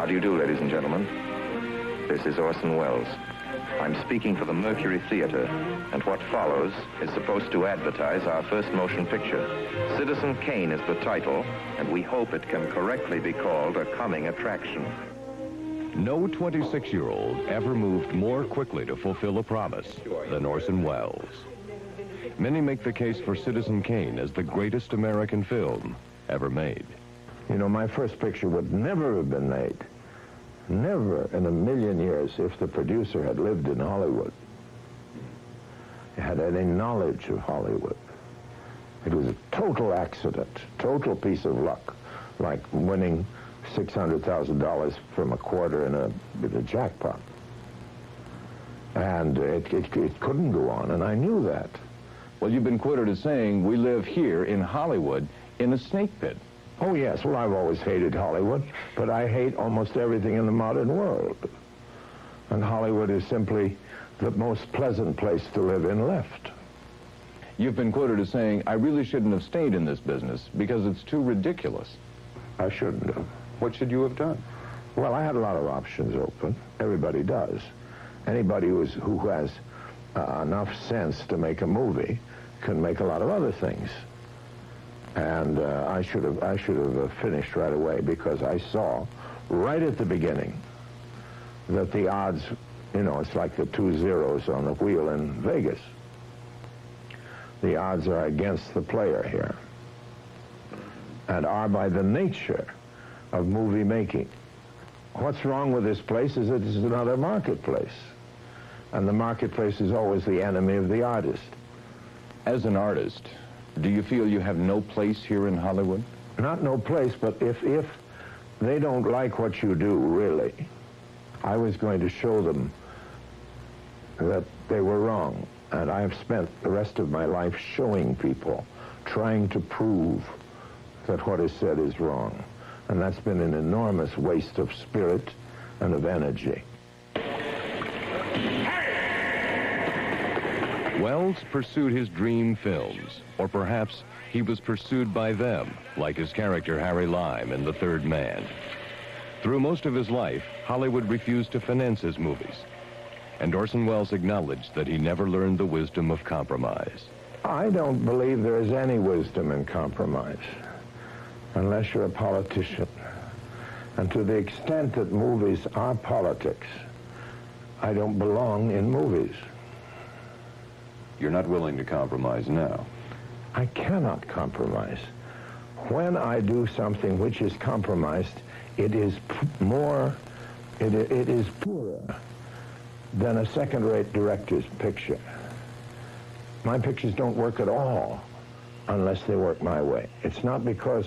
do you do, ladies and gentlemen? This is Orson Welles. I'm speaking for the Mercury Theater, and what follows is supposed to advertise our first motion picture. Citizen Kane is the title, and we hope it can correctly be called a coming attraction. No 26-year-old ever moved more quickly to fulfill a promise than Orson Welles. Many make the case for Citizen Kane as the greatest American film ever made. You know, my first picture would never have been made, never in a million years, if the producer had lived in Hollywood, had any knowledge of Hollywood. It was a total accident, total piece of luck, like winning $600,000 from a quarter in a jackpot. And it couldn't go on, and I knew that. Well, you've been quoted as saying, we live here in Hollywood in a snake pit. Oh, yes. Well, I've always hated Hollywood, but I hate almost everything in the modern world. And Hollywood is simply the most pleasant place to live in left. You've been quoted as saying, I really shouldn't have stayed in this business because it's too ridiculous. I shouldn't have. What should you have done? Well, I had a lot of options open. Everybody does. Anybody who has enough sense to make a movie can make a lot of other things. And I should have finished right away, because I saw right at the beginning that the odds, you know, it's like the 2 zeros on the wheel in Vegas. The odds are against the player here, and are by the nature of movie making. What's wrong with this place is that it's another marketplace, and the marketplace is always the enemy of the artist. As an artist, do you feel you have no place here in Hollywood? Not no place, but if they don't like what you do, really, I was going to show them that they were wrong. And I have spent the rest of my life showing people, trying to prove that what is said is wrong. And that's been an enormous waste of spirit and of energy. Welles pursued his dream films, or perhaps he was pursued by them, like his character Harry Lime in The Third Man. Through most of his life, Hollywood refused to finance his movies, and Orson Welles acknowledged that he never learned the wisdom of compromise. I don't believe there is any wisdom in compromise, unless you're a politician. And to the extent that movies are politics, I don't belong in movies. You're not willing to compromise now? I cannot compromise. When I do something which is compromised, it is it is poorer than a second-rate director's picture. My pictures don't work at all unless they work my way. It's not because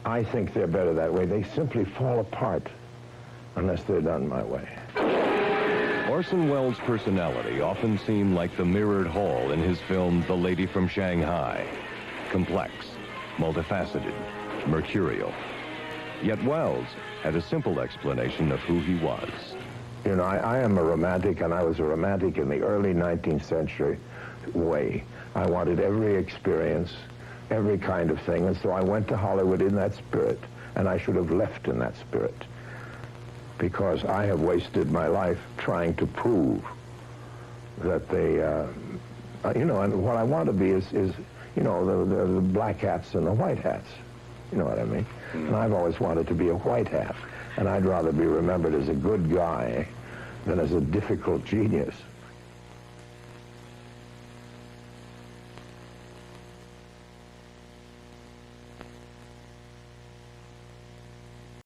I think they're better that way. They simply fall apart unless they're done my way. Orson Welles' personality often seemed like the mirrored hall in his film The Lady from Shanghai. Complex, multifaceted, mercurial. Yet Welles had a simple explanation of who he was. You know, I am a romantic, and I was a romantic in the early 19th century way. I wanted every experience, every kind of thing, and so I went to Hollywood in that spirit, and I should have left in that spirit, because I have wasted my life trying to prove that they, you know, and what I want to be is you know, the black hats and the white hats. You know what I mean? And I've always wanted to be a white hat, and I'd rather be remembered as a good guy than as a difficult genius.